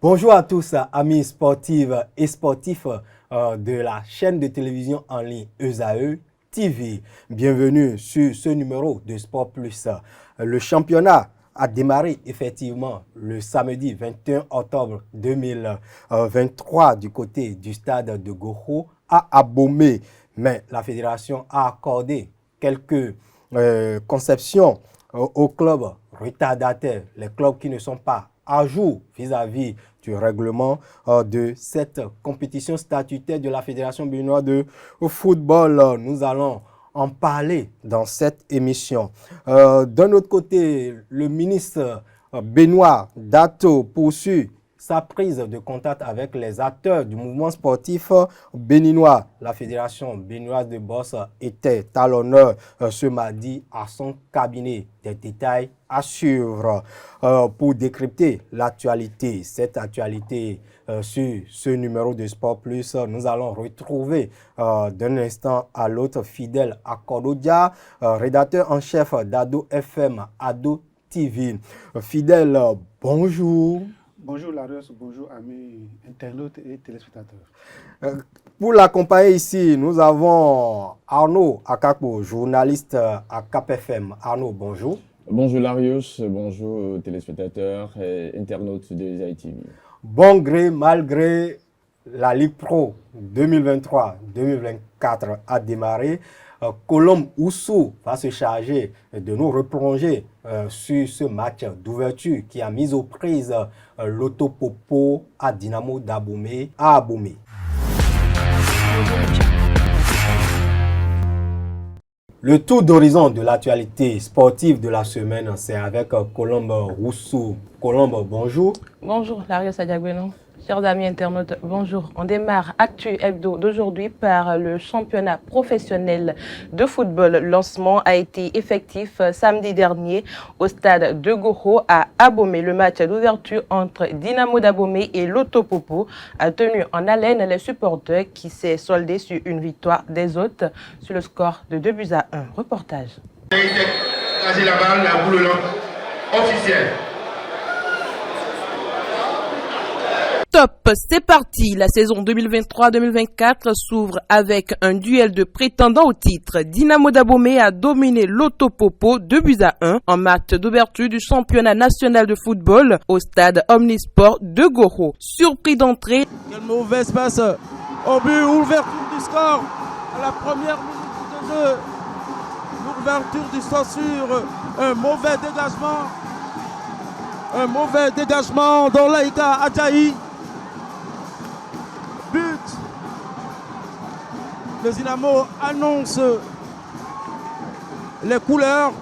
Bonjour à tous, amis sportives et sportifs de la chaîne de télévision en ligne ESAE TV. Bienvenue sur ce numéro de Sport Plus. Le championnat a démarré effectivement le samedi 21 octobre 2023 du côté du stade de Goro à Abomey. Mais la fédération a accordé quelques conceptions aux clubs retardataires, les clubs qui ne sont pas à jour vis-à-vis du règlement de cette compétition statutaire de la Fédération béninoise de football. Nous allons en parler dans cette émission. D'un autre côté, le ministre béninois Dato poursuit sa prise de contact avec les acteurs du mouvement sportif béninois. La Fédération béninoise de boxe était à l'honneur ce mardi à son cabinet. Des détails à suivre pour décrypter l'actualité. Cette actualité sur ce numéro de Sport Plus, nous allons retrouver d'un instant à l'autre Fidèle Akododia, rédacteur en chef d'Ado FM, Ado TV. Fidèle, bonjour. Bonjour Larios, bonjour amis internautes et téléspectateurs. Pour l'accompagner ici, nous avons Arnaud Akakpo, journaliste à Cap FM. Arnaud, bonjour. Bonjour Larios, bonjour téléspectateurs et internautes de ESAE TV. Bon gré, malgré la Ligue Pro 2023-2024 a démarré, Colombe Oussou va se charger de nous replonger sur ce match d'ouverture qui a mis aux prises Loto Popo à Dynamo d'Abomey à Abomey. Le tour d'horizon de l'actualité sportive de la semaine, c'est avec Colombe Oussou. Colombe, bonjour. Bonjour, Larios Adiagbeno. Chers amis internautes, bonjour. On démarre Actu Hebdo d'aujourd'hui par le championnat professionnel de football. Le lancement a été effectif samedi dernier au stade de Goro à Abomey. Le match d'ouverture entre Dynamo d'Abomey et Loto Popo a tenu en haleine les supporters qui s'est soldé sur une victoire des hôtes sur le score de 2-1. Reportage. Casser la balle, la boule officielle. Top, c'est parti. La saison 2023-2024 s'ouvre avec un duel de prétendants au titre. Dynamo d'Abomey a dominé Loto Popo 2-1 en match d'ouverture du championnat national de football au stade Omnisport de Goro. Surpris d'entrée. Quel mauvais passe au but, ouverture du score à la première minute de jeu. L'ouverture du score sur un mauvais dégagement dans Laïka Adjaï. But. Le Dynamo annonce les couleurs.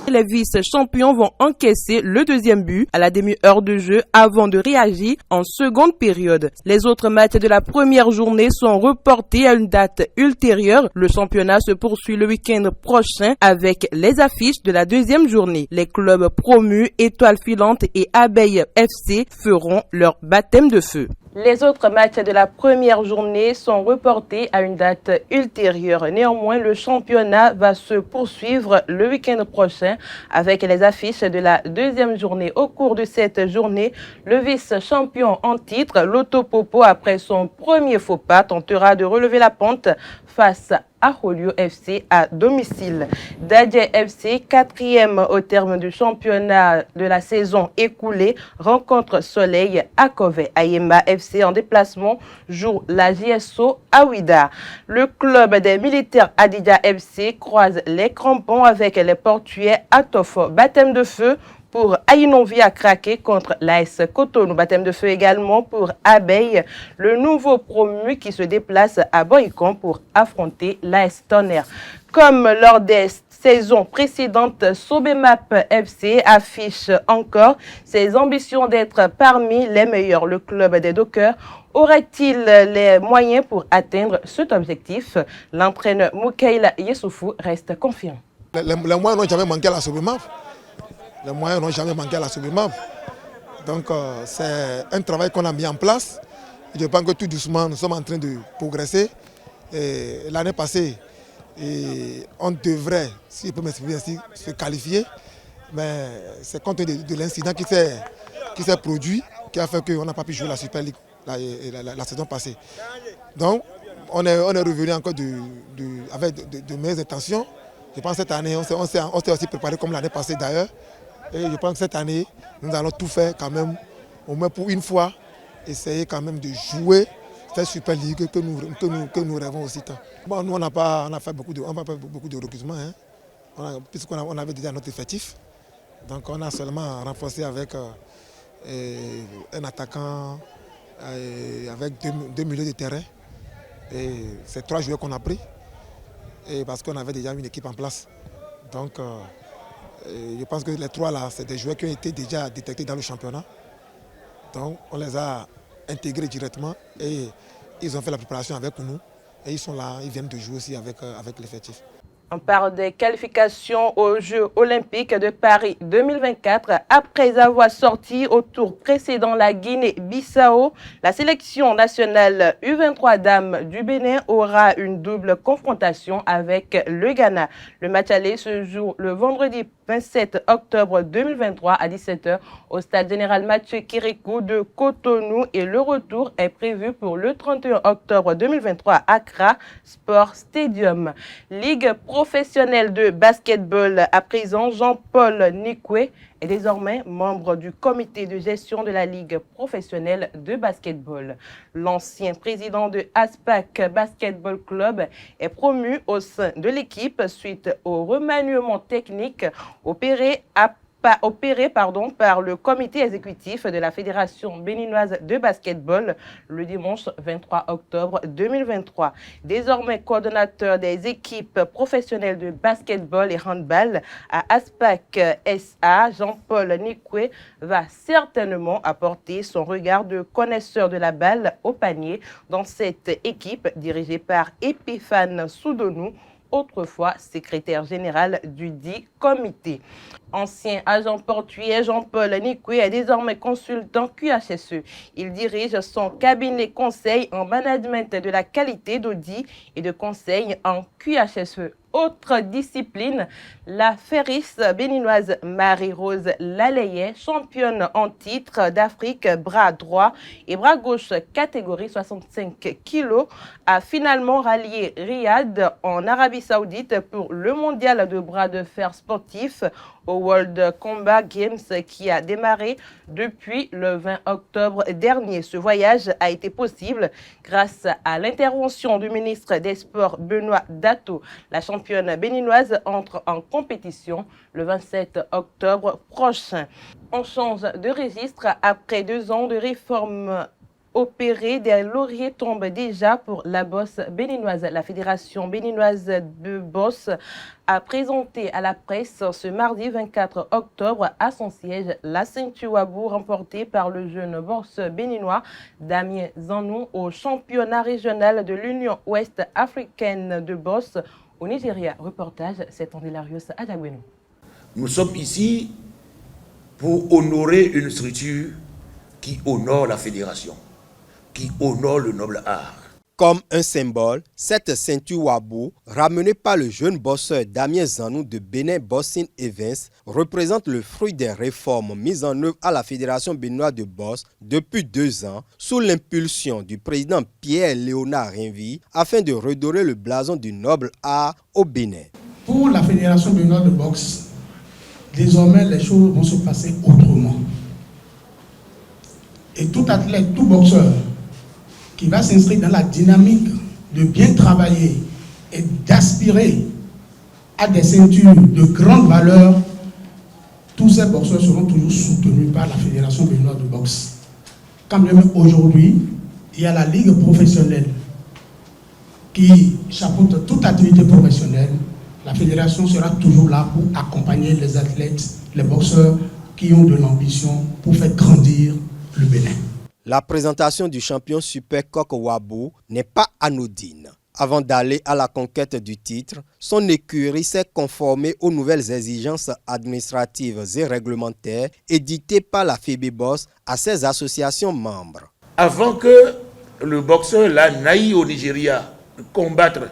Les vice-champions vont encaisser le deuxième but à la demi-heure de jeu avant de réagir en seconde période. Les autres matchs de la première journée sont reportés à une date ultérieure. Le championnat se poursuit le week-end prochain avec les affiches de la deuxième journée. Les clubs promus, Étoile Filante et Abeille FC feront leur baptême de feu. Les autres matchs de la première journée sont reportés à une date ultérieure. Néanmoins, le championnat va se poursuivre le week-end prochain avec les affiches de la deuxième journée. Au cours de cette journée, le vice-champion en titre, Loto Popo, après son premier faux pas, tentera de relever la pente face à Holio FC à domicile. Dadje FC, quatrième au terme du championnat de la saison écoulée, rencontre Soleil à Kové. Ayemba FC en déplacement joue la JSO à Ouida. Le club des militaires Adidja FC croise les crampons avec les portuaires à Tofo. Baptême de feu pour Aïnovi à craquer contre l'AS Cotonou. Baptême de feu également pour Abeille, le nouveau promu qui se déplace à Boycon pour affronter l'AS Tonnerre. Comme lors des saisons précédentes, Sobemap FC affiche encore ses ambitions d'être parmi les meilleurs. Le club des Dockers aurait-il les moyens pour atteindre cet objectif? L'entraîneur Moukaila Yessoufou reste confiant. Les moyens n'ont jamais manqué à la Sobemap. Les moyens n'ont jamais manqué à la Sobemap. Donc c'est un travail qu'on a mis en place. Je pense que tout doucement nous sommes en train de progresser. L'année passée, on devrait, si je peux m'exprimer ainsi, se qualifier. Mais c'est compte tenu de l'incident qui s'est produit. qui a fait qu'on n'a pas pu jouer la Super League la saison passée. Donc, on est revenu encore avec de meilleures intentions. Je pense que cette année, on s'est aussi préparé comme l'année passée d'ailleurs. Et je pense que cette année, nous allons tout faire quand même, au moins pour une fois, essayer quand même de jouer cette Super League que nous rêvons aussi tant. Bon, nous, on a fait beaucoup de recrutements, hein, puisqu'on avait déjà notre effectif. Donc on a seulement renforcé avec un attaquant avec 2 milieux de terrain. Et c'est 3 joueurs qu'on a pris. Et parce qu'on avait déjà une équipe en place. Donc je pense que les 3 là, c'est des joueurs qui ont été déjà détectés dans le championnat. Donc on les a intégrés directement et ils ont fait la préparation avec nous. Et ils sont là, ils viennent de jouer aussi avec l'effectif. On parle des qualifications aux Jeux Olympiques de Paris 2024. Après avoir sorti au tour précédent la Guinée-Bissau, la sélection nationale U23 dames du Bénin aura une double confrontation avec le Ghana. Le match aller se joue le vendredi 27 octobre 2023 à 17 h au stade général Mathieu Kérékou de Cotonou et le retour est prévu pour le 31 octobre 2023 à Accra Sport Stadium. Ligue professionnelle de basketball à présent, Jean-Paul Nikwe est désormais membre du comité de gestion de la Ligue professionnelle de basketball. L'ancien président de Aspac Basketball Club est promu au sein de l'équipe suite au remaniement technique opéré par le comité exécutif de la Fédération béninoise de basketball le dimanche 23 octobre 2023. Désormais coordonnateur des équipes professionnelles de basketball et handball à Aspac SA, Jean-Paul Nikwe va certainement apporter son regard de connaisseur de la balle au panier dans cette équipe dirigée par Epiphane Soudonou, autrefois secrétaire général du dit comité. Ancien agent portuaire, Jean-Paul Nikwe est désormais consultant QHSE. Il dirige son cabinet conseil en management de la qualité d'audit et de conseil en QHSE. Autre discipline, la ferriste béninoise Marie-Rose Lalayet, championne en titre d'Afrique bras droit et bras gauche catégorie 65 kg, a finalement rallié Riyad en Arabie Saoudite pour le mondial de bras de fer sportif au World Combat Games qui a démarré depuis le 20 octobre dernier. Ce voyage a été possible grâce à l'intervention du ministre des Sports Benoît Dato. La championne béninoise entre en compétition le 27 octobre prochain. On change de registre après 2 ans de réforme opérée. Des lauriers tombent déjà pour la bosse béninoise. La Fédération béninoise de bosse a présenté à la presse ce mardi 24 octobre à son siège la ceinture Wabou remportée par le jeune bosse béninois Damien Zanou au championnat régional de l'Union ouest africaine de bosse au Nigeria. Reportage, c'est Andélarius Adagweno. Nous sommes ici pour honorer une structure qui honore la fédération, qui honore le noble art. Comme un symbole, cette ceinture Wabou, ramenée par le jeune bosseur Damien Zanou de Benin Bossing Events, représente le fruit des réformes mises en œuvre à la Fédération béninoise de boxe depuis 2 ans, sous l'impulsion du président Pierre-Léonard Rinvi, afin de redorer le blason du noble art au Bénin. Pour la Fédération béninoise de boxe, désormais les choses vont se passer autrement. Et tout athlète, tout boxeur qui va s'inscrire dans la dynamique de bien travailler et d'aspirer à des ceintures de grande valeur, tous ces boxeurs seront toujours soutenus par la Fédération béninoise de boxe. Quand même aujourd'hui, il y a la Ligue professionnelle qui chapeaute toute activité professionnelle. La fédération sera toujours là pour accompagner les athlètes, les boxeurs qui ont de l'ambition pour faire grandir le Bénin. La présentation du champion Super Coq Wabou n'est pas anodine. Avant d'aller à la conquête du titre, son écurie s'est conformée aux nouvelles exigences administratives et réglementaires éditées par la FEBEBOS à ses associations membres. Avant que le boxeur là n'aille au Nigeria combattre,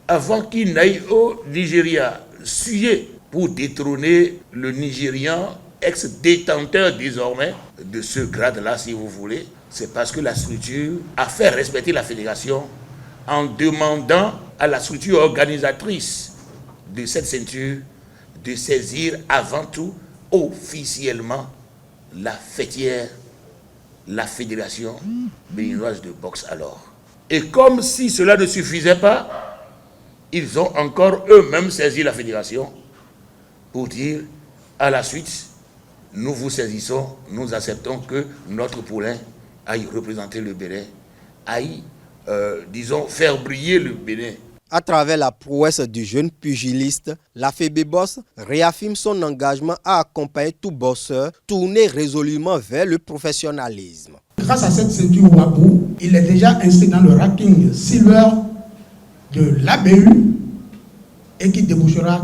avant qu'il n'aille au Nigeria suer pour détrôner le Nigérian ex-détenteur désormais de ce grade-là, si vous voulez, c'est parce que la structure a fait respecter la fédération en demandant à la structure organisatrice de cette ceinture de saisir avant tout officiellement la fêtière, la fédération béninoise de boxe alors. Et comme si cela ne suffisait pas, ils ont encore eux-mêmes saisi la fédération pour dire à la suite, nous vous saisissons, nous acceptons que notre poulain aille représenter le Bénin, aille, disons, faire briller le Bénin. À travers la prouesse du jeune pugiliste, la FEBEBOS réaffirme son engagement à accompagner tout boxeur tourné résolument vers le professionnalisme. Grâce à cette ceinture Wabou, il est déjà inscrit dans le ranking silver de l'ABU et qui débouchera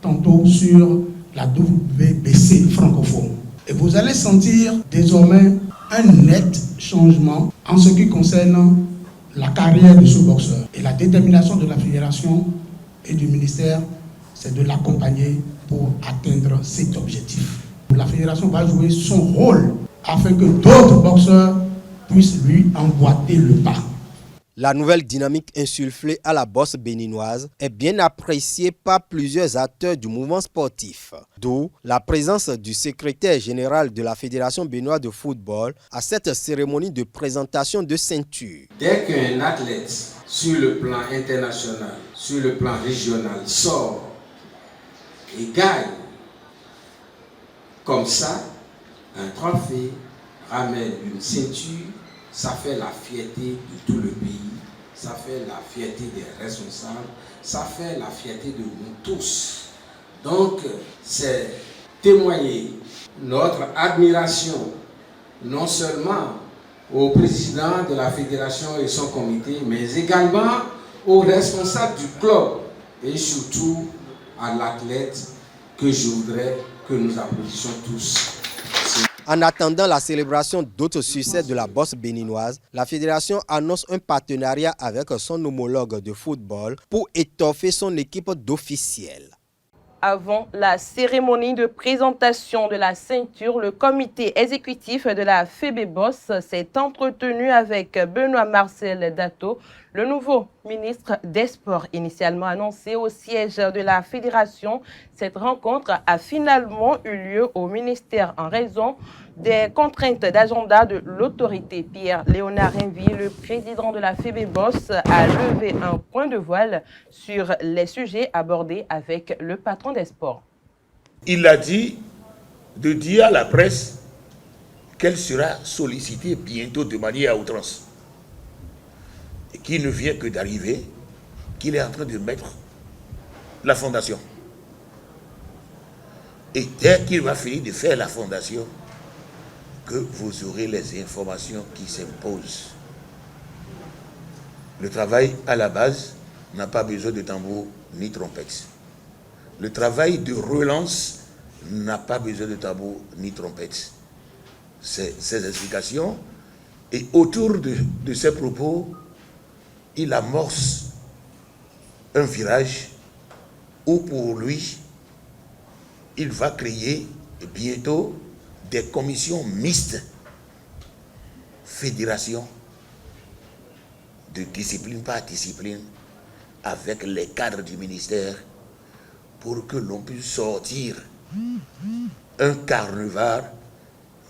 tantôt sur la WBC francophone. Et vous allez sentir désormais un net changement en ce qui concerne la carrière de ce boxeur. Et la détermination de la fédération et du ministère, c'est de l'accompagner pour atteindre cet objectif. La fédération va jouer son rôle afin que d'autres boxeurs puissent lui emboîter le pas. La nouvelle dynamique insufflée à la boxe béninoise est bien appréciée par plusieurs acteurs du mouvement sportif, d'où la présence du secrétaire général de la Fédération béninoise de football à cette cérémonie de présentation de ceinture. Dès qu'un athlète sur le plan international, sur le plan régional sort et gagne comme ça, un trophée, ramène une ceinture, ça fait la fierté de tout le pays, ça fait la fierté des responsables, ça fait la fierté de nous tous. Donc, c'est témoigner notre admiration, non seulement au président de la fédération et son comité, mais également aux responsables du club et surtout à l'athlète que je voudrais que nous applaudissions tous. En attendant la célébration d'autres succès de la boxe béninoise, la fédération annonce un partenariat avec son homologue de football pour étoffer son équipe d'officiels. Avant la cérémonie de présentation de la ceinture, le comité exécutif de la FEBEBOS s'est entretenu avec Benoît Marcel Dato, le nouveau ministre des Sports, initialement annoncé au siège de la fédération. Cette rencontre a finalement eu lieu au ministère en raison des contraintes d'agenda de l'autorité. Pierre-Léonard Envy, le président de la FEBEBOS, a levé un point de voile sur les sujets abordés avec le patron des sports. Il a dit de dire à la presse qu'elle sera sollicitée bientôt de manière à outrance. Et qu'il ne vient que d'arriver, qu'il est en train de mettre la fondation. Et dès qu'il va finir de faire la fondation, que vous aurez les informations qui s'imposent. Le travail à la base n'a pas besoin de tambour ni trompette. Le travail de relance n'a pas besoin de tambour ni trompette. Ces explications, et autour de ces propos, il amorce un virage où pour lui, il va créer bientôt des commissions mixtes, fédération, de discipline par discipline, avec les cadres du ministère, pour que l'on puisse sortir un carnaval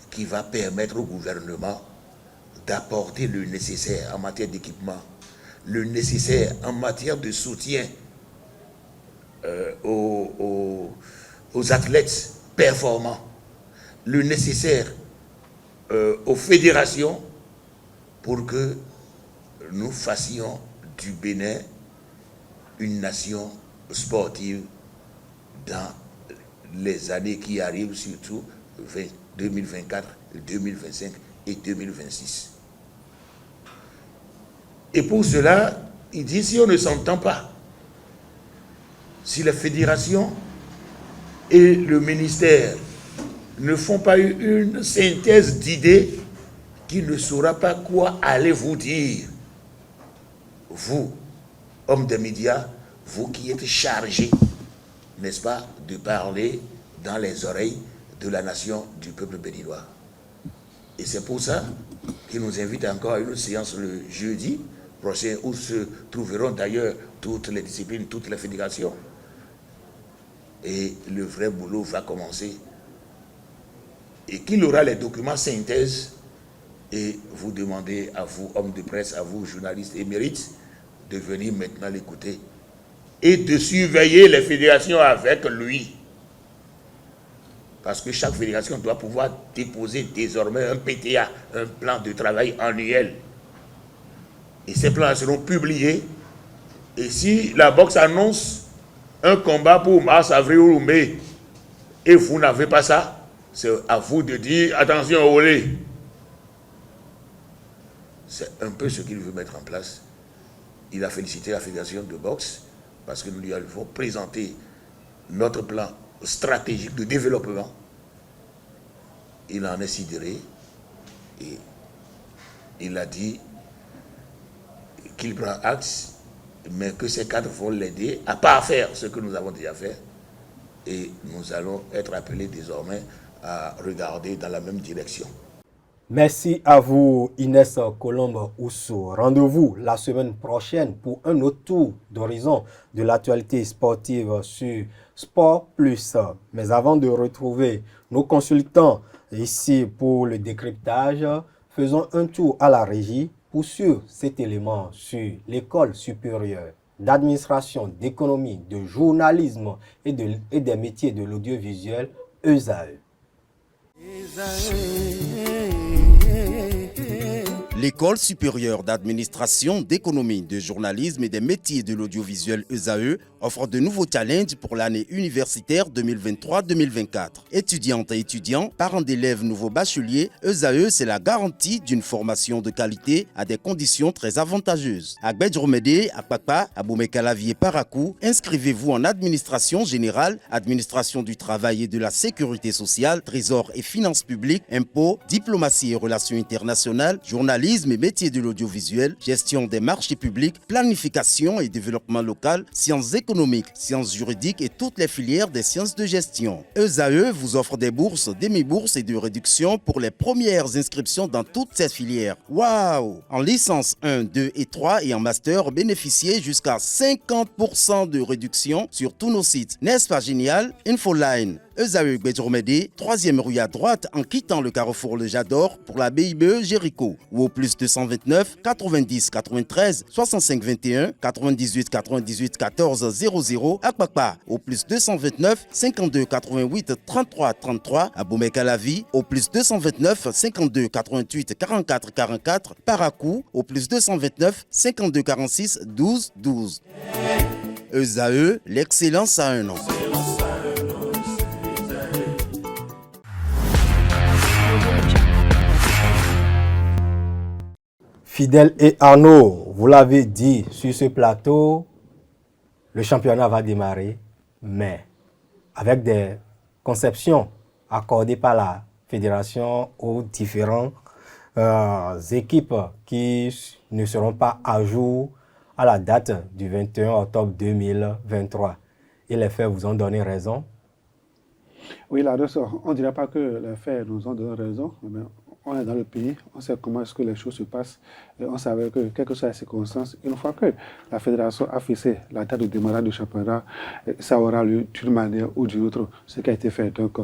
qui va permettre au gouvernement d'apporter le nécessaire en matière d'équipement, le nécessaire en matière de soutien aux athlètes performants, le nécessaire aux fédérations pour que nous fassions du Bénin une nation sportive dans les années qui arrivent, surtout 2024, 2025 et 2026. Et pour cela, il dit, si on ne s'entend pas, si la fédération et le ministère ne font pas une synthèse d'idées, qui ne saura pas quoi aller vous dire. Vous, hommes des médias, vous qui êtes chargés, n'est-ce pas, de parler dans les oreilles de la nation, du peuple béninois. Et c'est pour ça qu'il nous invite encore à une séance le jeudi prochain où se trouveront d'ailleurs toutes les disciplines, toutes les fédérations. Et le vrai boulot va commencer. Et qu'il aura les documents synthèse et vous demandez à vous, hommes de presse, à vous, journalistes émérites, de venir maintenant l'écouter et de surveiller les fédérations avec lui. Parce que chaque fédération doit pouvoir déposer désormais un PTA, un plan de travail annuel. Et ces plans seront publiés. Et si la boxe annonce un combat pour mars, avril ou mai, et vous n'avez pas ça, c'est à vous de dire attention au lait. C'est un peu ce qu'il veut mettre en place. Il a félicité la fédération de boxe parce que nous lui avons présenté notre plan stratégique de développement. Il en est sidéré et il a dit qu'il prend acte, mais que ces cadres vont l'aider à ne pas faire ce que nous avons déjà fait. Et nous allons être appelés désormais à regarder dans la même direction. Merci à vous, Inès Colombe-Ousso. Rendez-vous la semaine prochaine pour un autre tour d'horizon de l'actualité sportive sur Sport Plus. Mais avant de retrouver nos consultants ici pour le décryptage, faisons un tour à la régie pour suivre cet élément sur l'École supérieure d'administration, d'économie, de journalisme et des métiers de l'audiovisuel, ESAE. L'École supérieure d'administration, d'économie, de journalisme et des métiers de l'audiovisuel ESAE offre de nouveaux challenges pour l'année universitaire 2023-2024. Étudiantes et étudiants, parents d'élèves nouveaux bacheliers, ESAE, c'est la garantie d'une formation de qualité à des conditions très avantageuses. À Gbedjromede, à Kpakpa, à Boumekalavi et Parakou, inscrivez-vous en administration générale, administration du travail et de la sécurité sociale, trésor et finances publiques, impôts, diplomatie et relations internationales, journalisme et métiers de l'audiovisuel, gestion des marchés publics, planification et développement local, sciences économiques, sciences juridiques et toutes les filières des sciences de gestion. ESAE vous offre des bourses, demi-bourses et de réductions pour les premières inscriptions dans toutes ces filières. Waouh! En licence 1, 2 et 3 et en master, bénéficiez jusqu'à 50% de réduction sur tous nos sites. N'est-ce pas génial? Infoline. ESAE Gbedjromede, 3e rue à droite en quittant le carrefour Le Jador pour la BIBE Jéricho ou au plus 229 90 93 65 21 98 98 14 00 à Kpakpa au plus 229 52 88 33 33 à Boumekalavi au plus 229 52 88 44 44 Parakou au plus 229 52 46 12 12. ESAE, l'excellence à un nom. Fidèle et Arnaud, vous l'avez dit sur ce plateau, le championnat va démarrer, mais avec des conceptions accordées par la fédération aux différentes équipes qui ne seront pas à jour à la date du 21 octobre 2023. Et les faits vous ont donné raison? Oui, là, on ne dirait pas que les faits nous ont donné raison, mais on est dans le pays, on sait comment est-ce que les choses se passent, et on savait que, quelles que soient les circonstances, une fois que la fédération a fixé la date de démarrage du championnat, ça aura lieu d'une manière ou d'une autre, ce qui a été fait. Donc,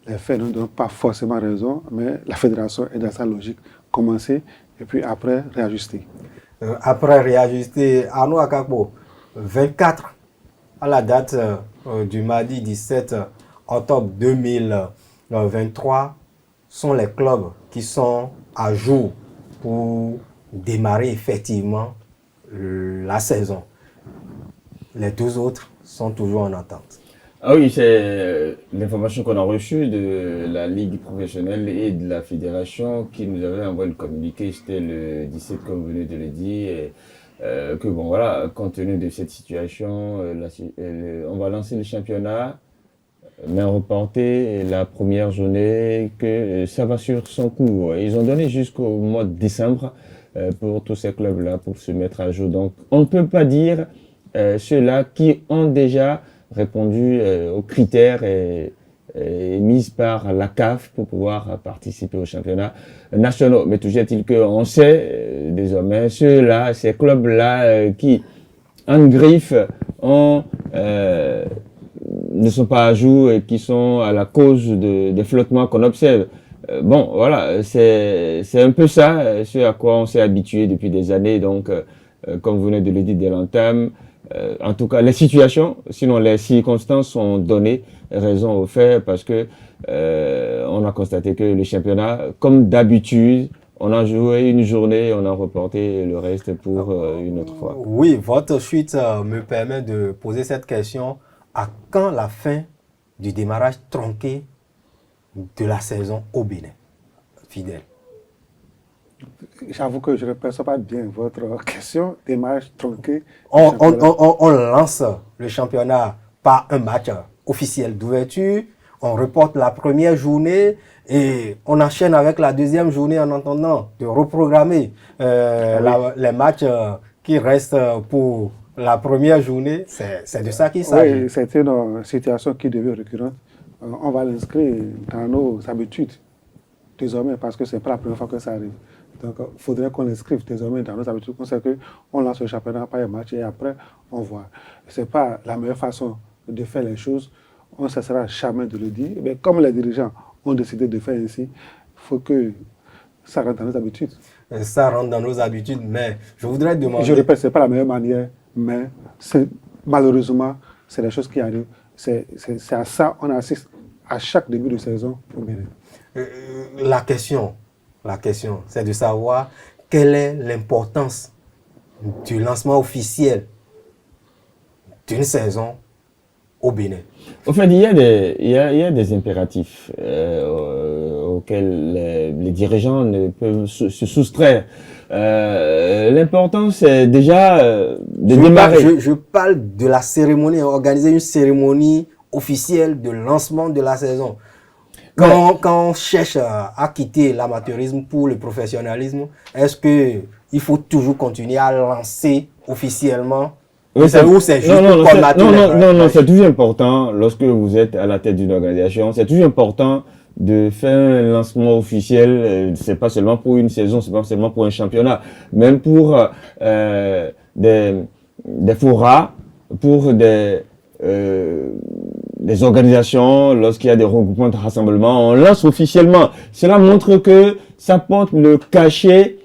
les faits ne donnent pas forcément raison, mais la fédération est dans sa logique, commencer et puis après réajuster. Après réajuster, Arnaud Akakbo, 24 à la date du mardi 17 octobre 2023 sont les clubs qui sont à jour pour démarrer effectivement la saison. Les 12 autres sont toujours en attente. Ah oui, c'est l'information qu'on a reçue de la Ligue professionnelle et de la Fédération qui nous avait envoyé le communiqué, c'était le 17 comme vous venez de le dire, et, que bon voilà, compte tenu de cette situation, on va lancer le championnat, mais reporter la première journée, que ça va sur son cours. Ils ont donné jusqu'au mois de décembre pour tous ces clubs-là pour se mettre à jour. Donc on ne peut pas dire ceux-là qui ont déjà répondu aux critères mise par la CAF pour pouvoir participer aux championnats nationaux. Mais toujours est-il qu'on sait désormais ceux-là, ces clubs-là qui, en griffe, ne sont pas à jour et qui sont à la cause des flottements qu'on observe. Bon, voilà, c'est un peu ça, ce à quoi on s'est habitué depuis des années. Donc, comme vous venez de le dire dès l'entame, en tout cas, les situations, sinon les circonstances sont données raison au fait parce que on a constaté que le championnat, comme d'habitude, on a joué une journée, on a reporté le reste pour une autre fois. Oui, votre suite me permet de poser cette question. À quand la fin du démarrage tronqué de la saison au Bénin? Fidèle. J'avoue que je ne perçois pas bien votre question. Démarrage tronqué. On lance le championnat par un match officiel d'ouverture. On reporte la première journée et on enchaîne avec la deuxième journée en attendant de reprogrammer les matchs qui restent pour la première journée. C'est de ça qu'il s'agit. Oui, c'est une situation qui devient récurrente. On va l'inscrire dans nos habitudes désormais parce que ce n'est pas la première fois que ça arrive. Donc, il faudrait qu'on l'inscrive désormais dans nos habitudes. On sait qu'on lance le championnat par un match et après, on voit. Ce n'est pas la meilleure façon de faire les choses. On ne cessera jamais de le dire. Mais comme les dirigeants ont décidé de faire ainsi, il faut que ça rentre dans nos habitudes. Ça rentre dans nos habitudes, mais je voudrais demander... Je répète, ce n'est pas la meilleure manière, mais malheureusement, c'est les choses qui arrivent. C'est à ça qu'on assiste à chaque début de saison au Bénin. La question, c'est de savoir quelle est l'importance du lancement officiel d'une saison au Bénin. Au fait, il y a des impératifs auxquels les dirigeants ne peuvent se soustraire. L'important, c'est déjà de démarrer. Je parle de la cérémonie, organiser une cérémonie officielle de lancement de la saison. Quand on cherche à quitter l'amateurisme pour le professionnalisme, est-ce qu'il faut toujours continuer à lancer officiellement? Oui, c'est juste non, c'est toujours important lorsque vous êtes à la tête d'une organisation. C'est toujours important de faire un lancement officiel. C'est pas seulement pour une saison, c'est pas seulement pour un championnat, même pour des forats, pour des organisations, lorsqu'il y a des regroupements de rassemblements, on lance officiellement. Cela montre que ça porte le cachet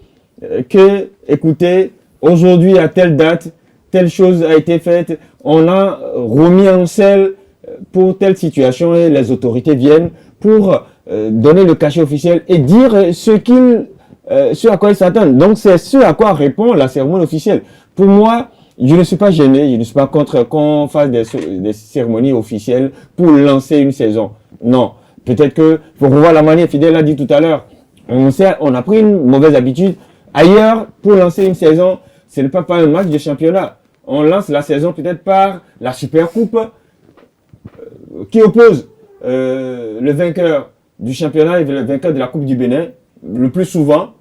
que, écoutez, aujourd'hui à telle date, telle chose a été faite, on a remis en selle pour telle situation et les autorités viennent pour donner le cachet officiel et dire ce à quoi ils s'attendent. Donc c'est ce à quoi répond la cérémonie officielle. Pour moi, je ne suis pas gêné, je ne suis pas contre qu'on fasse des cérémonies officielles pour lancer une saison. Non. Peut-être que, faut revoir la manière, Fidèle l'a dit tout à l'heure, on a pris une mauvaise habitude. Ailleurs, pour lancer une saison, ce n'est pas un match de championnat. On lance la saison peut-être par la Super Coupe qui oppose le vainqueur du championnat et le vainqueur de la Coupe du Bénin, le plus souvent.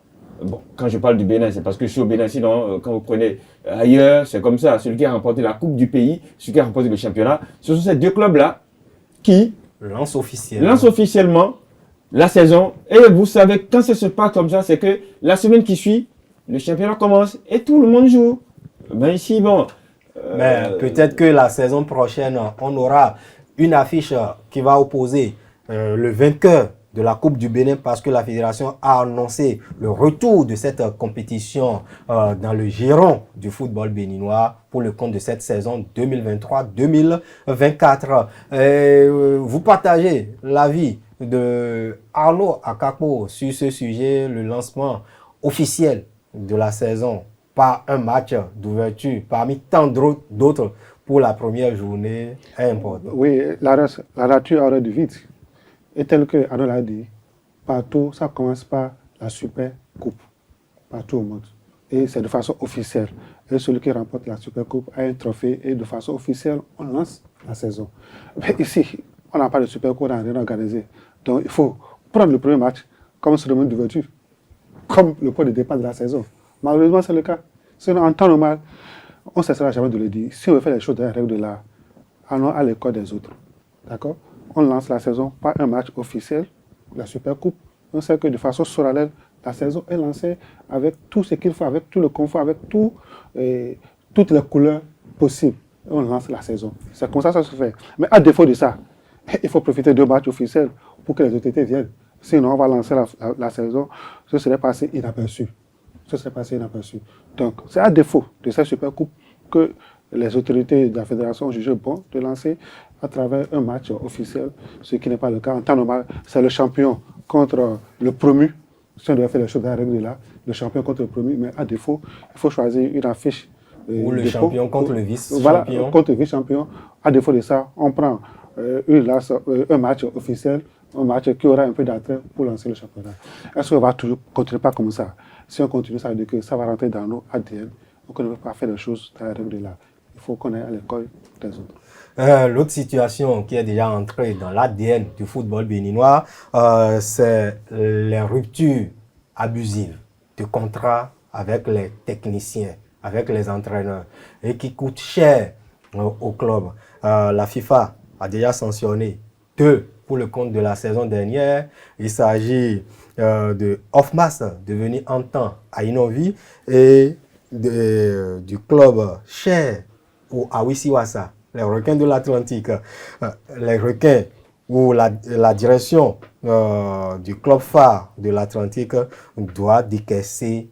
Bon, quand je parle du Bénin, c'est parce que je suis au Bénin. Sinon, quand vous prenez ailleurs, c'est comme ça. Celui qui a remporté la Coupe du pays, celui qui a remporté le championnat, ce sont ces deux clubs-là qui lancent officiellement la saison. Et vous savez, quand ça se passe comme ça, c'est que la semaine qui suit, le championnat commence et tout le monde joue. Ben ici, bon... Mais peut-être que la saison prochaine, on aura une affiche qui va opposer le vainqueur de la Coupe du Bénin parce que la fédération a annoncé le retour de cette compétition dans le giron du football béninois pour le compte de cette saison 2023-2024. Vous partagez l'avis de Arnaud Akakpo sur ce sujet, le lancement officiel de la saison par un match d'ouverture parmi tant d'autres pour la première journée est important. Oui, la nature aurait du vide. Et tel que Arnaud l'a dit, partout, ça commence par la Super Coupe, partout au monde. Et c'est de façon officielle. Et celui qui remporte la Super Coupe a un trophée et de façon officielle, on lance la saison. Mais ici, on n'a pas de Super Coupe, on n'a rien organisé. Donc il faut prendre le premier match comme cérémonie d'ouverture, comme le point de départ de la saison. Malheureusement, c'est le cas. Sinon, en temps normal, on ne cessera jamais de le dire. Si on veut faire les choses dans les règles de l'art, allons à l'école des autres. D'accord? on lance la saison par un match officiel, la Supercoupe. On sait que de façon solennelle, la saison est lancée avec tout ce qu'il faut, avec tout le confort, avec toutes les couleurs possibles. On lance la saison. C'est comme ça que ça se fait. Mais à défaut de ça, il faut profiter de matchs officiels pour que les autorités viennent. Sinon, on va lancer la saison, ce serait passé inaperçu. Donc, c'est à défaut de cette Supercoupe que les autorités de la fédération ont jugé bon de lancer à travers un match officiel, ce qui n'est pas le cas. En temps normal, c'est le champion contre le promu. Si on devait faire les choses dans la règle de là, le champion contre le promu, mais à défaut, il faut choisir une affiche. Ou le champion contre le vice-champion. Voilà, contre le vice-champion. À défaut de ça, on prend un match officiel, un match qui aura un peu d'attrait pour lancer le championnat. Est-ce qu'on va toujours continuer pas comme ça? Si on continue, ça veut dire que ça va rentrer dans nos ADN. Donc on ne peut pas faire les choses dans la règle de là. Il faut qu'on aille à l'école des autres. L'autre situation qui est déjà entrée dans l'ADN du football béninois, c'est les ruptures abusives de contrats avec les techniciens, avec les entraîneurs, et qui coûtent cher au club. La FIFA a déjà sanctionné 2 pour le compte de la saison dernière. Il s'agit de Ofmas, devenu en temps à Inovi, et du club cher ou Awisiwasa, les requins de l'Atlantique. Les requins où la direction du club phare de l'Atlantique doit décaisser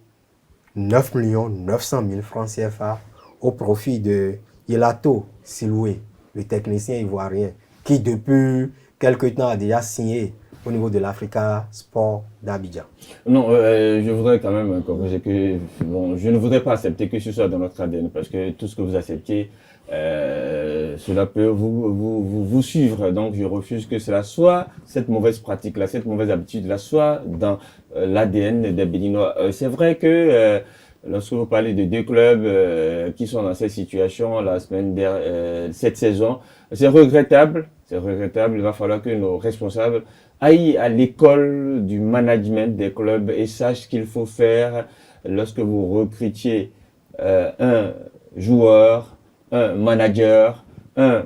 9 900 000 francs CFA au profit de Yelato Siloué, le technicien ivoirien, qui depuis quelque temps a déjà signé au niveau de l'Africa Sport d'Abidjan. Non, je voudrais quand même corriger que je ne voudrais pas accepter que ce soit dans notre ADN, parce que tout ce que vous acceptez, cela peut vous suivre. Donc je refuse que cela soit cette mauvaise pratique-là, cette mauvaise habitude-là, soit dans l'ADN des Béninois. C'est vrai que lorsque vous parlez de 2 clubs qui sont dans cette situation la semaine dernière, cette saison, c'est regrettable. C'est regrettable. Il va falloir que nos responsables aillent à l'école du management des clubs et sachent ce qu'il faut faire lorsque vous recrutiez un joueur, un manager, un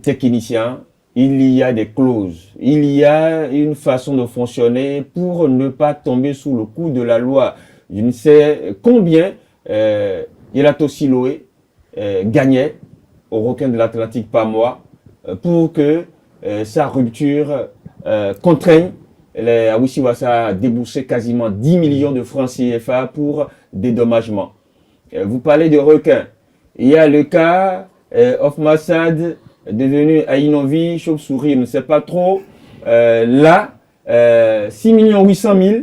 technicien. Il y a des clauses, il y a une façon de fonctionner pour ne pas tomber sous le coup de la loi. Je ne sais combien Yelato Siloué gagnait au requin de l'Atlantique par mois pour que sa rupture contraigne les Awisiwasa à débourser quasiment 10 millions de francs CFA pour dédommagement. Vous parlez de requins. Il y a le cas Ofmasad devenu Ainovi, chauve-souris, on ne sait pas trop. Là, 6 800 000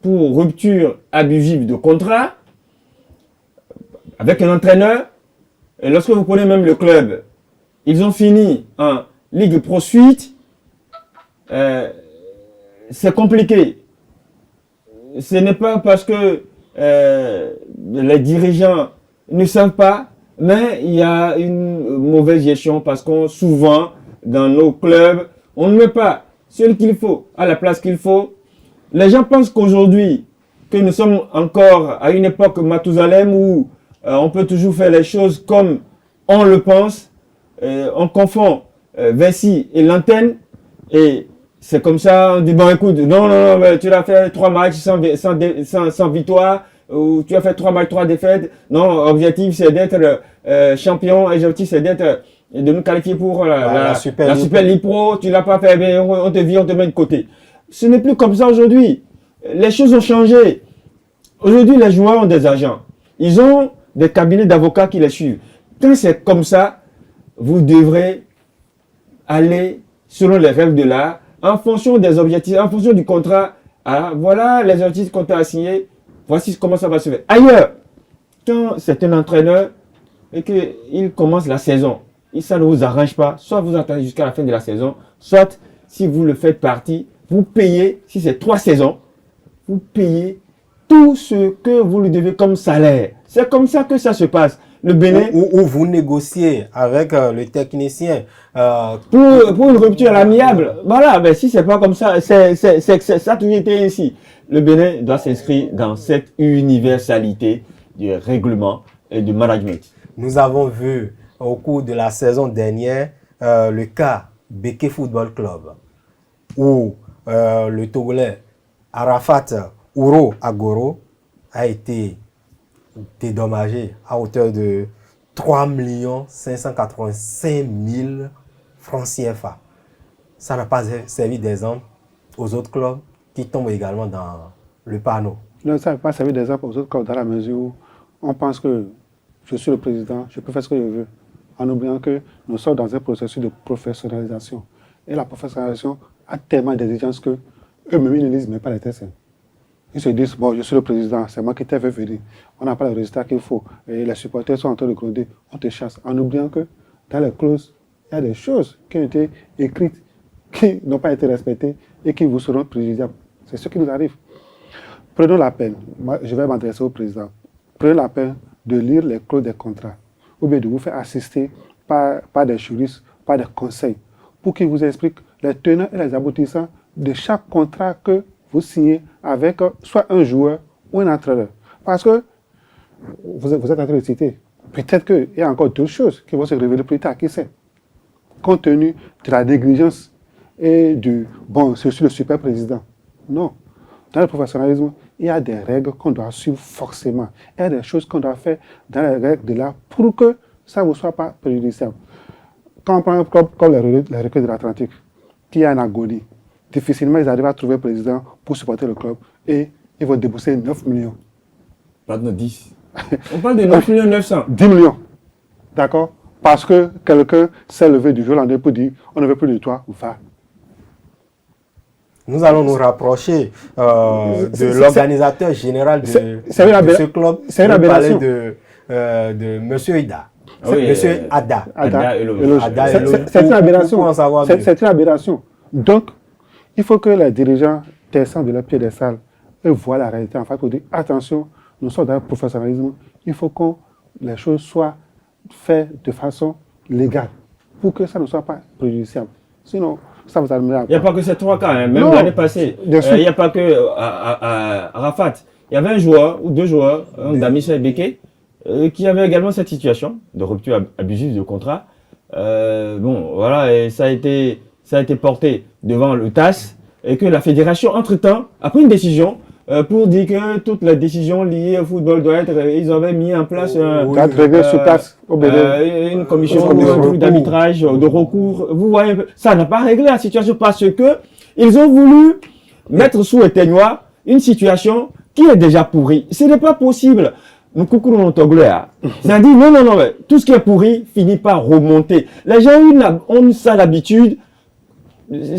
pour rupture abusive de contrat avec un entraîneur. Et lorsque vous prenez même le club, ils ont fini en Ligue Pro Suite. C'est compliqué. Ce n'est pas parce que les dirigeants ne savent pas, mais il y a une mauvaise gestion parce qu'on souvent dans nos clubs, on ne met pas ce qu'il faut à la place qu'il faut. Les gens pensent qu'aujourd'hui, que nous sommes encore à une époque Mathusalem où on peut toujours faire les choses comme on le pense. On confond Vinci et l'antenne et c'est comme ça, on dit bon écoute, non, tu as fait 3 matchs sans victoire, ou tu as fait 3 matchs, 3 défaites. Non, objectif c'est d'être champion, objectif c'est de nous qualifier pour la Super League Pro, tu l'as pas fait, bien, on te vire, on te met de côté. Ce n'est plus comme ça aujourd'hui. Les choses ont changé. Aujourd'hui, les joueurs ont des agents. Ils ont des cabinets d'avocats qui les suivent. Quand c'est comme ça, vous devrez aller selon les règles de l'art, en fonction des objectifs, en fonction du contrat. Ah, voilà les objectifs qu'on t'a assignés. Voici comment ça va se faire. Ailleurs, quand c'est un entraîneur et qu'il commence la saison, et ça ne vous arrange pas, soit vous attendez jusqu'à la fin de la saison, soit si vous le faites partie, vous payez, si c'est 3 saisons, vous payez tout ce que vous lui devez comme salaire. C'est comme ça que ça se passe. Le Bénin, où vous négociez avec le technicien pour une rupture amiable. Voilà, mais si c'est pas comme ça, ça a toujours été ainsi. Le Bénin doit s'inscrire dans cette universalité du règlement et du management. Nous avons vu au cours de la saison dernière le cas Beke Football Club, où le Togolais Arafat Ouro Agoro a été dédommagé à hauteur de 3 585 000 francs CFA. Ça n'a pas servi d'exemple aux autres clubs qui tombent également dans le panneau. Non, ça n'a pas servi d'exemple aux autres clubs dans la mesure où on pense que je suis le président, je peux faire ce que je veux, en oubliant que nous sommes dans un processus de professionnalisation. Et la professionnalisation a tellement d'exigences que eux-mêmes ils ne lisent même pas les tests. Ils se disent, bon, je suis le président, c'est moi qui t'ai fait venir. On n'a pas le résultat qu'il faut. Et les supporters sont en train de gronder, on te chasse. En oubliant que dans les clauses, il y a des choses qui ont été écrites, qui n'ont pas été respectées et qui vous seront préjudiciables. C'est ce qui nous arrive. Prenons la peine, moi je vais m'adresser au président, prenez la peine de lire les clauses des contrats ou bien de vous faire assister par des juristes, par des conseils, pour qu'ils vous expliquent les tenants et les aboutissants de chaque contrat que vous signez avec soit un joueur ou un entraîneur. Parce que vous êtes en train de citer, peut-être qu'il y a encore d'autres choses qui vont se révéler plus tard, qui sait. Compte tenu de la négligence et du bon, je suis le super président. Non. Dans le professionnalisme, il y a des règles qu'on doit suivre forcément. Il y a des choses qu'on doit faire dans les règles de l'art pour que ça ne vous soit pas préjudiciable. Quand on prend un club comme les Recrues de l'Atlantique, qui est en agonie, difficilement ils arrivent à trouver un président pour supporter le club et ils vont débourser 9 millions. Pardon, 10. On parle de 9 millions 900. 10 millions. D'accord? Parce que quelqu'un s'est levé du jour au lendemain pour dire on ne veut plus de toi, va. Nous allons nous rapprocher de l'organisateur général de ce club. C'est une aberration. De M. Ida. Oui, M. Ada. C'est une aberration. C'est une aberration. Donc, il faut que les dirigeants descendent de leur pied des salles et voient la réalité en fait pour dire attention, nous sommes dans le professionnalisme, il faut que les choses soient faites de façon légale pour que ça ne soit pas préjudiciable. Sinon, ça vous amènera. Il n'y a pas que ces 3 cas, hein. Même l'année passée. Il n'y a pas que à Arafat. Il y avait un joueur ou 2 joueurs, Damis Beke, qui avait également cette situation de rupture abusive de contrat. Bon, voilà, et ça a été porté devant le TAS et que la fédération, entre-temps, a pris une décision pour dire que toutes les décisions liées au football doivent être... Ils avaient mis en place une commission d'arbitrage, de recours. Vous voyez, ça n'a pas réglé la situation parce que ils ont voulu mettre sous éteignoir une situation qui est déjà pourrie. Ce n'est pas possible. Nous coucourons Togolais. Ça dit non, tout ce qui est pourri finit par remonter. Les gens ont ça l'habitude.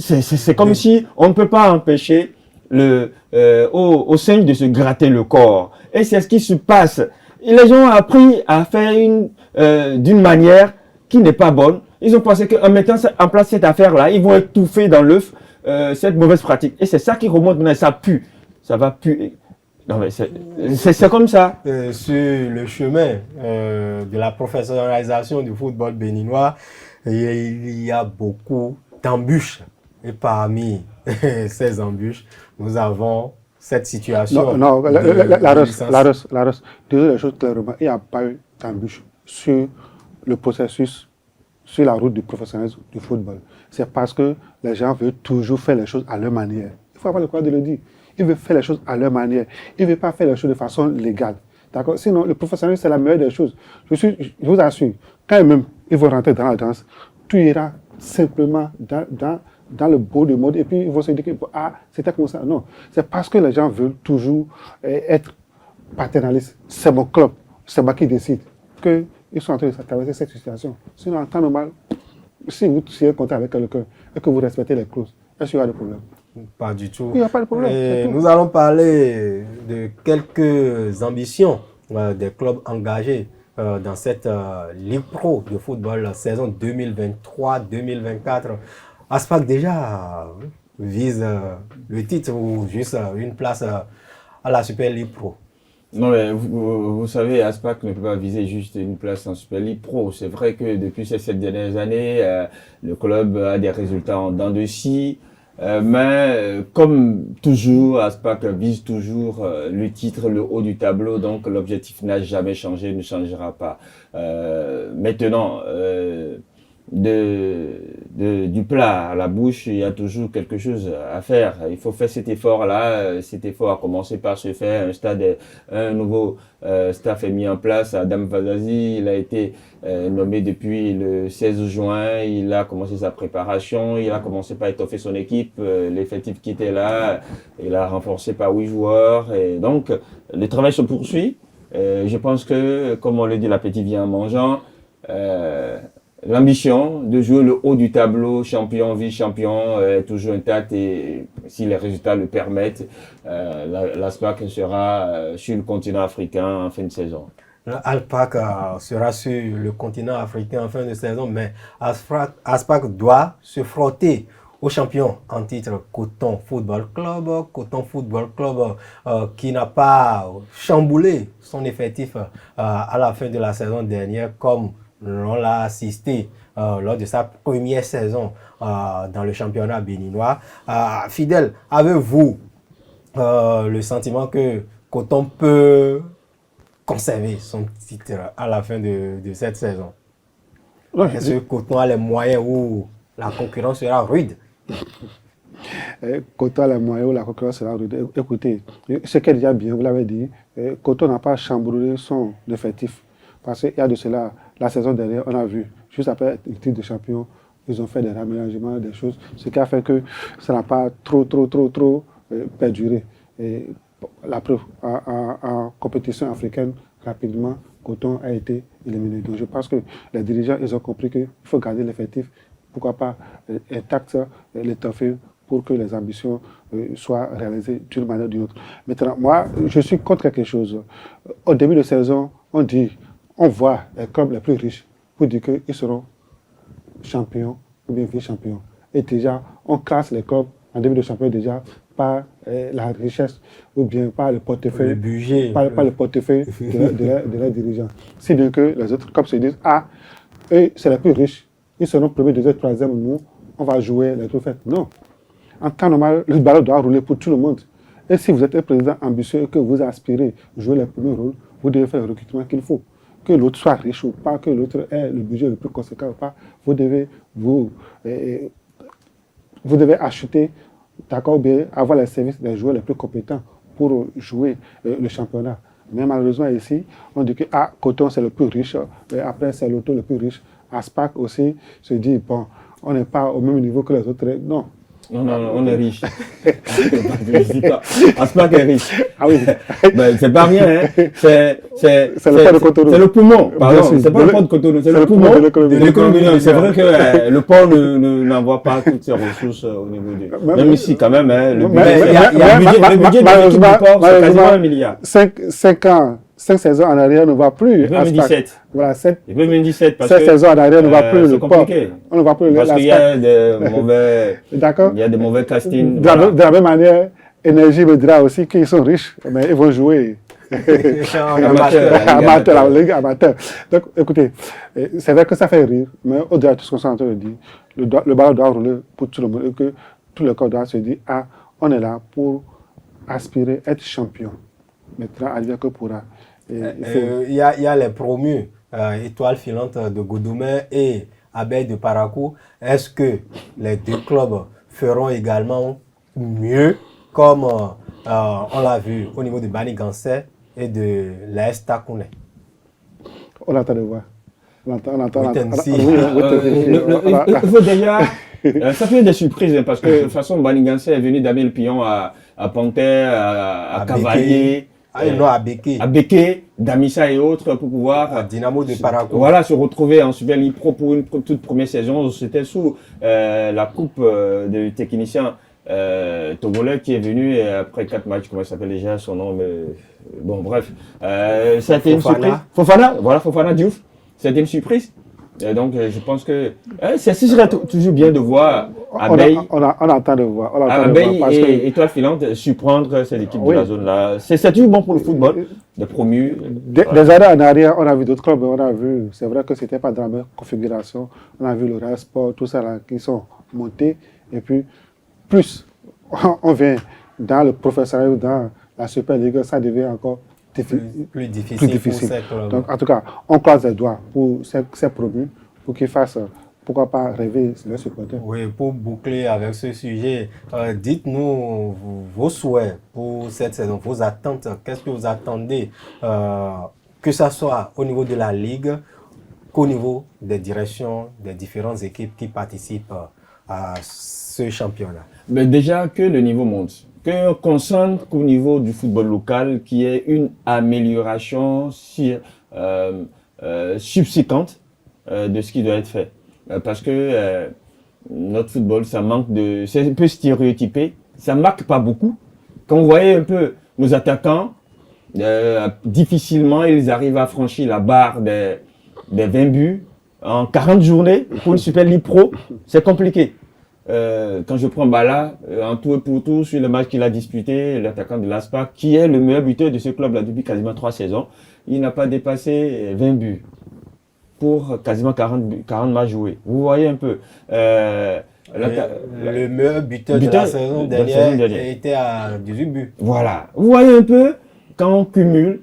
C'est comme si on ne peut pas empêcher au singe de se gratter le corps. Et c'est ce qui se passe. Et les gens ont appris à faire d'une manière qui n'est pas bonne. Ils ont pensé qu'en mettant en place cette affaire-là, ils vont étouffer dans l'œuf cette mauvaise pratique. Et c'est ça qui remonte maintenant. Ça pue. Ça va puer. Non, mais c'est comme ça. Sur le chemin de la professionnalisation du football béninois, il y a beaucoup d'embûches. Et parmi ces embûches, nous avons cette situation. Non, la Rose, désolé les choses clairement, il n'y a pas eu d'embûches sur le processus, sur la route du professionnalisme du football. C'est parce que les gens veulent toujours faire les choses à leur manière. Il faut avoir le courage de le dire. Ils veulent faire les choses à leur manière. Ils ne veulent pas faire les choses de façon légale. D'accord? Sinon, le professionnalisme, c'est la meilleure des choses. Je vous assure, quand même ils vont rentrer dans la danse, tout ira simplement dans le beau du mode et puis ils vont se dire que c'était comme ça. Non, c'est parce que les gens veulent toujours être paternalistes. C'est mon club, c'est moi qui décide qu'ils sont en train de traverser cette situation. Sinon, en temps normal, si vous signez un contrat avec quelqu'un et que vous respectez les clauses, est-ce qu'il y aura des problèmes? Pas du tout. Il n'y a pas de problème. Et nous allons parler de quelques ambitions des clubs engagés dans cette Ligue Pro de football saison 2023-2024. Aspac déjà vise le titre ou juste une place à la Super League Pro. Non, mais vous savez, Aspac ne peut pas viser juste une place en Super League Pro. C'est vrai que depuis ces 7 dernières années, le club a des résultats en dents de scie. Mais comme toujours, Aspac vise toujours le titre, le haut du tableau, donc l'objectif n'a jamais changé, ne changera pas. Maintenant, du plat à la bouche, il y a toujours quelque chose à faire. Il faut faire cet effort-là. Cet effort a commencé par se faire. Un nouveau staff est mis en place. Adam Vazazi, il a été nommé depuis le 16 juin. Il a commencé sa préparation. Il a commencé par étoffer son équipe. L'effectif qui était là, il a renforcé par 8 joueurs. Et donc, le travail se poursuit. Je pense que, comme on le dit, l'appétit vient en mangeant. L'ambition de jouer le haut du tableau, champion, vice-champion, est toujours intacte et si les résultats le permettent, l'ASPAC sera sur le continent africain en fin de saison. L'ASPAC sera sur le continent africain en fin de saison, mais l'ASPAC doit se frotter aux champions en titre Coton Football Club qui n'a pas chamboulé son effectif à la fin de la saison dernière comme on l'a assisté lors de sa première saison dans le championnat béninois. Fidèle, avez-vous le sentiment que Coton peut conserver son titre à la fin de cette saison? Est-ce que Coton a les moyens où la concurrence sera rude? Coton a les moyens où la concurrence sera rude. Écoutez, ce qui est déjà bien, vous l'avez dit, Coton n'a pas chamboulé son effectif. Parce qu'il y a de cela, la saison dernière, on a vu, juste après le titre de champion, ils ont fait des raménagements, des choses, ce qui a fait que ça n'a pas trop perduré. Et la preuve, en compétition africaine, rapidement, Coton a été éliminé. Donc je pense que les dirigeants, ils ont compris qu'il faut garder l'effectif, pourquoi pas intact, l'étoffer pour que les ambitions soient réalisées d'une manière ou d'une autre. Maintenant, moi, je suis contre quelque chose. Au début de saison, on voit les clubs les plus riches pour dire qu'ils seront champions ou bien vice-champions. Et déjà, on classe les clubs en début de championnat déjà par la richesse ou bien par le portefeuille, le budget, par le portefeuille de leurs dirigeants. Si bien que les autres clubs se disent, ah, eux, c'est les plus riches, ils seront premiers, deuxième, troisième, nous, on va jouer les trophées. Non. En temps normal, le ballon doit rouler pour tout le monde. Et si vous êtes un président ambitieux et que vous aspirez jouer les premiers rôles, vous devez faire le recrutement qu'il faut. Que l'autre soit riche ou pas, que l'autre ait le budget le plus conséquent ou pas, vous devez acheter, d'accord, bien avoir les services des joueurs les plus compétents pour jouer le championnat. Mais malheureusement ici, on dit que Coton c'est le plus riche, et après c'est l'auto le plus riche. ASPAC aussi se dit, bon, on n'est pas au même niveau que les autres. Non. Non, on est riche. ASPAC est riche. Ah oui. Ben, c'est pas rien, hein. C'est le port de Cotonou. C'est le poumon, pardon. C'est pas le port de Cotonou, c'est le poumon de l'économie. C'est vrai que le port n'envoie pas toutes ses ressources au niveau du... Même ici, quand même, hein, le budget de l'équipe du port, c'est quasiment 1 milliard. 5 saisons en arrière ne va plus. 2017. Voilà, 2017. 7 saisons en arrière ne va plus le port. On ne va plus parce qu'il y a des mauvais... D'accord. Il y a des mauvais castings. De la même manière, Énergie me dira aussi qu'ils sont riches, mais ils vont jouer amateur. Donc, écoutez, c'est vrai que ça fait rire, mais au-delà de tout ce qu'on est en train de dire, le ballon doit rouler pour tout le monde et que tout le corps doit se dire, on est là pour aspirer à être champion. Maintenant, advient que pourra. Il y a les promus, Étoile filante de Goudoumé et Abeille de Parakou. Est-ce que les deux clubs feront également mieux, comme on l'a vu au niveau de Bani Gansé et de l'AS Takouné? On attend de voir. On attend. Il faut déjà... ça fait des surprises, parce que de toute façon, Bani Gansé est venu d'amener le pion à Panthère, à Cavalier. À Béké. À Béké, Damissa et autres pour pouvoir Dynamo de Parakou. Voilà, se retrouver en Super League Pro pour une toute première saison. C'était sous la coupe de technicien togolais qui est venu et après 4 matchs, comment il s'appelle déjà son nom, mais bon bref. Ça a été une surprise. Fofana Diouf. C'était une surprise. Et donc, je pense que ce serait toujours bien de voir Abeille. On attend de voir. Abeille et Étoile filante surprendre cette équipe de la zone là. C'est toujours bon pour le football, de promus. Des années en arrière, on a vu d'autres clubs, c'est vrai que c'était pas dans la même configuration. On a vu le Real Sport, tout ça là, qui sont montés. Et puis, plus on vient dans le professionnel, dans la Super League, ça devient encore plus difficile. Donc, en tout cas, on croise les doigts pour ces promus, pour qu'ils fassent pourquoi pas rêver leurs supporters. Oui, pour boucler avec ce sujet, dites-nous vos souhaits pour cette saison, vos attentes. Qu'est-ce que vous attendez, que ce soit au niveau de la Ligue, qu'au niveau des directions des différentes équipes qui participent à ce championnat? Mais déjà que le niveau monte, qu'on sente qu'au niveau du football local, qu'il y ait une amélioration subséquente de ce qui doit être fait. Parce que notre football, ça manque de... C'est un peu stéréotypé, ça ne marque pas beaucoup. Quand vous voyez un peu nos attaquants, difficilement ils arrivent à franchir la barre des 20 buts en 40 journées pour une Super League Pro, c'est compliqué. Quand je prends Bala, en tout et pour tout, sur le match qu'il a disputé, l'attaquant de l'ASPAC, qui est le meilleur buteur de ce club-là depuis quasiment 3 saisons, il n'a pas dépassé 20 buts pour quasiment 40 matchs joués. Vous voyez un peu. Le meilleur buteur de la saison dernière était à 18 buts. Voilà. Vous voyez un peu, quand on cumule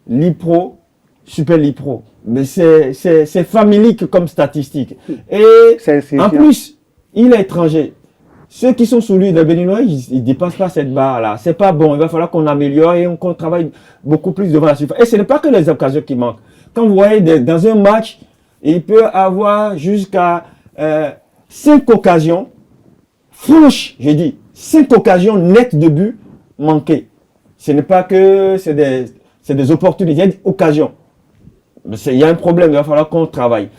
Ligue Pro, Super League Pro, mais c'est familique comme statistique. Et en plus, il est étranger. Ceux qui sont sous lui, les Béninois, ils ne dépassent pas cette barre-là. C'est pas bon. Il va falloir qu'on améliore et qu'on travaille beaucoup plus devant la surface. Et ce n'est pas que les occasions qui manquent. Quand vous voyez dans un match, il peut avoir jusqu'à 5 occasions franches, j'ai dit, 5 occasions nettes de but manquées. Ce n'est pas que c'est des opportunités, il y a des occasions. Il y a un problème, il va falloir qu'on travaille.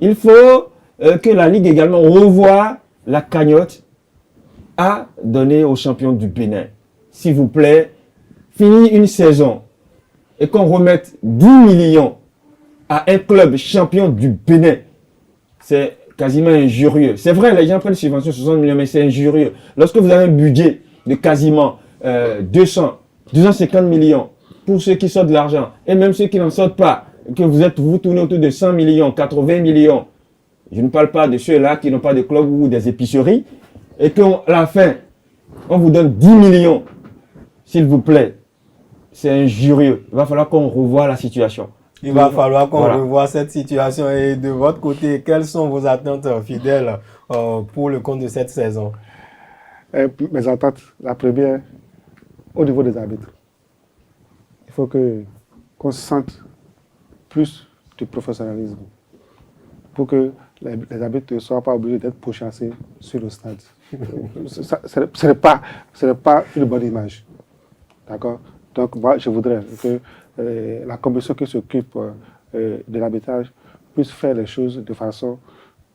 Il faut que la Ligue également revoie la cagnotte à donner aux champions du Bénin. S'il vous plaît, fini une saison et qu'on remette 10 millions à un club champion du Bénin. C'est quasiment injurieux. C'est vrai, les gens prennent subvention 60 millions, mais c'est injurieux. Lorsque vous avez un budget de quasiment 250 millions pour ceux qui sortent de l'argent, et même ceux qui n'en sortent pas, que vous tournez autour de 100 millions, 80 millions, je ne parle pas de ceux-là qui n'ont pas de club ou des épiceries, et qu'à la fin, on vous donne 10 millions, s'il vous plaît, c'est injurieux. Il va falloir qu'on revoie la situation. Il va falloir qu'on revoie cette situation. Et de votre côté, quelles sont vos attentes fidèles pour le compte de cette saison? Mes attentes, la première, au niveau des arbitres. Il faut qu'on se sente plus de professionnalisme pour que les arbitres ne soient pas obligés d'être pourchassés sur le stade. Ce n'est pas une bonne image. D'accord? Donc moi, je voudrais que la commission qui s'occupe de l'arbitrage puisse faire les choses de façon,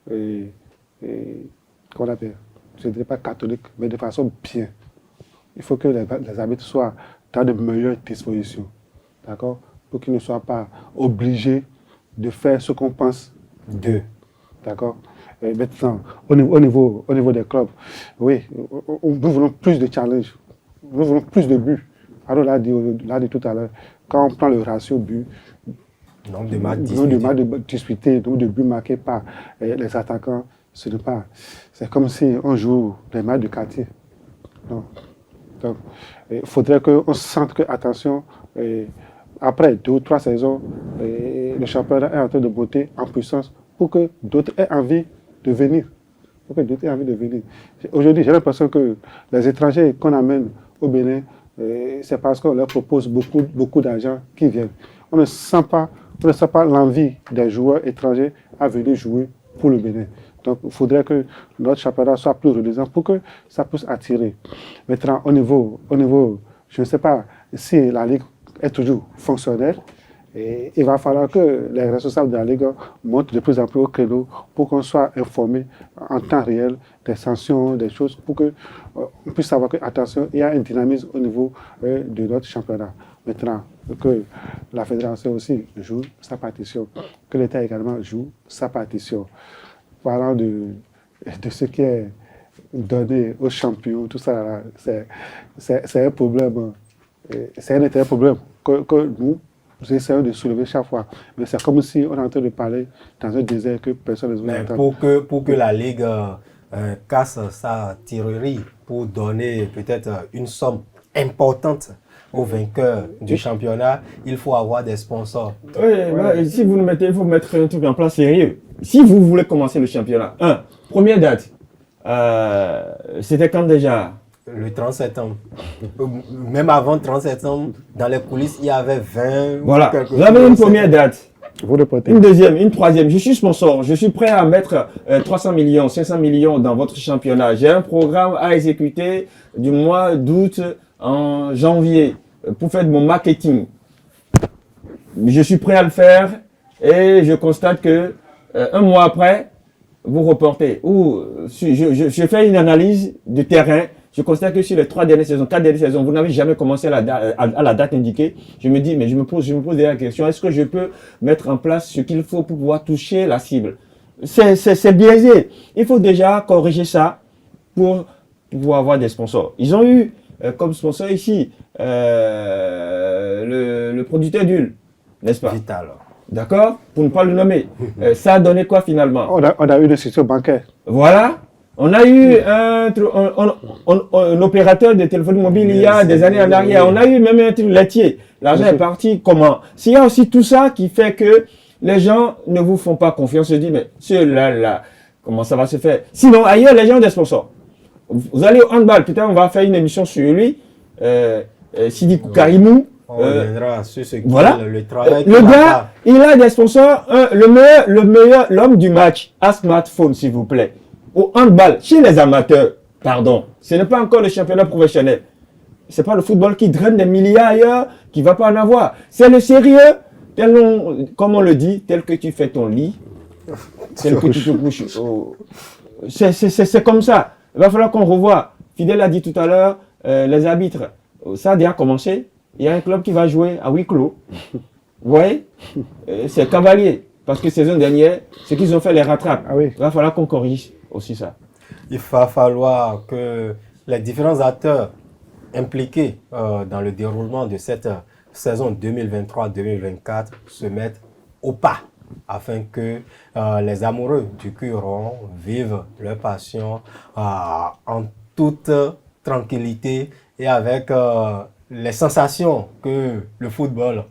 qu'on appelle, je ne dirais pas catholique, mais de façon bien. Il faut que les arbitres soient dans de meilleures dispositions. D'accord? Pour qu'ils ne soient pas obligés de faire ce qu'on pense d'eux. D'accord? Maintenant, au niveau des clubs, oui, nous voulons plus de challenges, nous voulons plus de buts. Alors l'a dit tout à l'heure, quand on prend le ratio but, nombre de matchs disputés, nombre de buts marqués par les attaquants, ce n'est pas. C'est comme si on joue les matchs de quartier. Non. Donc, il faudrait qu'on se sente que, attention, après 2 ou 3 saisons, le championnat est en train de monter en puissance pour que d'autres aient envie de venir. Aujourd'hui, j'ai l'impression que les étrangers qu'on amène au Bénin, c'est parce qu'on leur propose beaucoup d'argent qui viennent. On ne sent pas l'envie des joueurs étrangers à venir jouer pour le Bénin. Donc, il faudrait que notre championnat soit plus reluisant pour que ça puisse attirer. Maintenant, au niveau, je ne sais pas si la Ligue est toujours fonctionnelle. Et il va falloir que les responsables de la Ligue montent de plus en plus au créneau pour qu'on soit informé en temps réel des sanctions, des choses, pour qu'on puisse savoir que, attention, il y a un dynamisme au niveau de notre championnat. Maintenant, que la fédération aussi joue sa partition, que l'État également joue sa partition. Parlant de ce qui est donné aux champions, tout ça, c'est un problème, c'est un intérêt problème que nous essayons de soulever chaque fois. Mais c'est comme si on est en train de parler dans un désert que personne ne veut entendre. Pour que la Ligue casse sa tirerie, pour donner peut-être une somme importante aux vainqueurs du championnat, il faut avoir des sponsors. Oui, si vous le mettez, il faut mettre un truc en place sérieux. si vous voulez commencer le championnat, première date, c'était quand déjà? Le 30 septembre. Même avant le 30 septembre, dans les coulisses, il y avait 20. Voilà, vous avez une première date. Vous répétez. Une deuxième, une troisième. Je suis sponsor. Je suis prêt à mettre 300 millions, 500 millions dans votre championnat. J'ai un programme à exécuter du mois d'août en janvier pour faire de mon marketing. Je suis prêt à le faire et je constate que un mois après, vous reportez. Ou je fais une analyse de terrain. Je constate que sur les 3 dernières saisons, 4 dernières saisons, vous n'avez jamais commencé à la date indiquée. Je me dis, mais je me pose la question, est-ce que je peux mettre en place ce qu'il faut pour pouvoir toucher la cible? C'est biaisé. Il faut déjà corriger ça pour pouvoir avoir des sponsors. Ils ont eu comme sponsor ici le producteur d'huile, n'est-ce pas? Vital. D'accord? Pour ne pas le nommer. Ça a donné quoi finalement? On a eu une institution bancaire. Voilà. On a eu un opérateur de téléphonie mobile il y a des années en arrière. On a eu même un truc laitier. L'argent est parti comment? S'il y a aussi tout ça qui fait que les gens ne vous font pas confiance, se disent, mais celui-là, comment ça va se faire? Sinon, ailleurs, les gens ont des sponsors. Vous allez au handball, peut-être on va faire une émission sur lui. Sidi Karimou. On reviendra sur ce qui voilà. Le travail. Le gars, il a des sponsors. L'homme du match, un smartphone, s'il vous plaît. Au handball, chez les amateurs, pardon, ce n'est pas encore le championnat professionnel. C'est pas le football qui draine des milliards ailleurs, qui va pas en avoir. C'est le sérieux, comme on le dit, tel que tu fais ton lit, tel que tu te couches. C'est comme ça. Il va falloir qu'on revoie. Fidèle a dit tout à l'heure, les arbitres, ça a déjà commencé. Il y a un club qui va jouer à huis clos. Vous voyez? C'est Cavalier. Parce que saison dernière, ce qu'ils ont fait les rattrape. Ah oui. Il va falloir qu'on corrige aussi ça. Il va falloir que les différents acteurs impliqués dans le déroulement de cette saison 2023-2024 se mettent au pas afin que les amoureux du cul rond vivent leur passion en toute tranquillité et avec les sensations que le football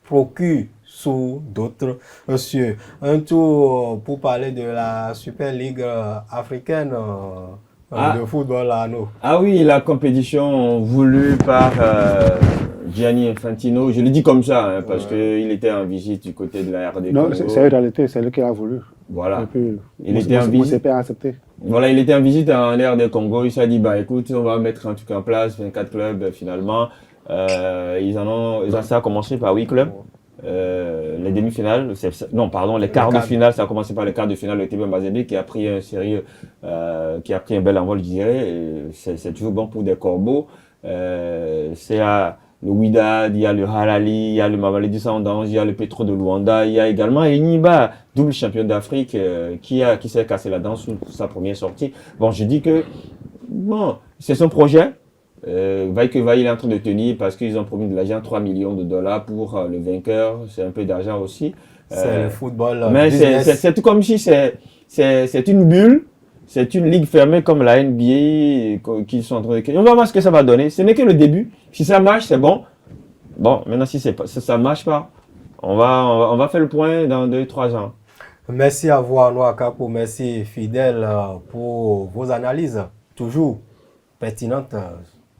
procure sous d'autres cieux. Un tour pour parler de la Super League africaine de football à nous. Ah oui, la compétition voulue par Gianni Infantino, je le dis comme ça, hein, parce qu'il était en visite du côté de la RD. Non, c'est une réalité, c'est lui qui a voulu. Voilà. Il était en visite. Accepté. Voilà, il était en visite en RD Congo, il s'est dit, bah écoute, on va mettre un truc en place, 24 clubs finalement. Ça a commencé par 8 clubs. Les demi-finales, les quarts de finale, ça a commencé par les quarts de finale, le TB Mazembe qui a pris un sérieux, qui a pris un bel envol, je dirais. C'est toujours bon pour des corbeaux. C'est à le Wydad, il y a le Harali, il y a le Mamelodi Sundowns, il y a le Petro de Luanda, il y a également Enyimba, double champion d'Afrique, qui s'est cassé la dent sous sa première sortie. Bon, je dis que, bon, c'est son projet. Vaille que vaille, il est en train de tenir parce qu'ils ont promis de l'argent, 3 millions de dollars pour le vainqueur. C'est un peu d'argent aussi. C'est le football. Mais c'est tout comme si c'est une bulle, c'est une ligue fermée comme la NBA qui sont en train de... On va voir ce que ça va donner. Ce n'est que le début. Si ça marche, c'est bon. Bon, maintenant si ça ne marche pas, on va faire le point dans 2-3 ans. Merci à vous, Arnaud Akapo. Merci, Fidèle, pour vos analyses toujours pertinentes.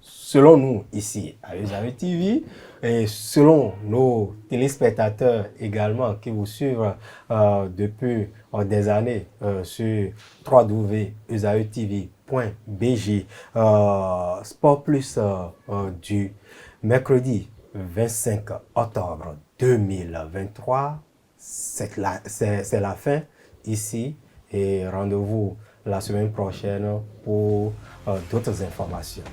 Selon nous, ici, à Usavé TV, et selon nos téléspectateurs également qui vous suivent depuis des années sur www.usavetv.bg. Sport Plus du mercredi 25 octobre 2023. C'est la fin ici et rendez-vous la semaine prochaine pour d'autres informations.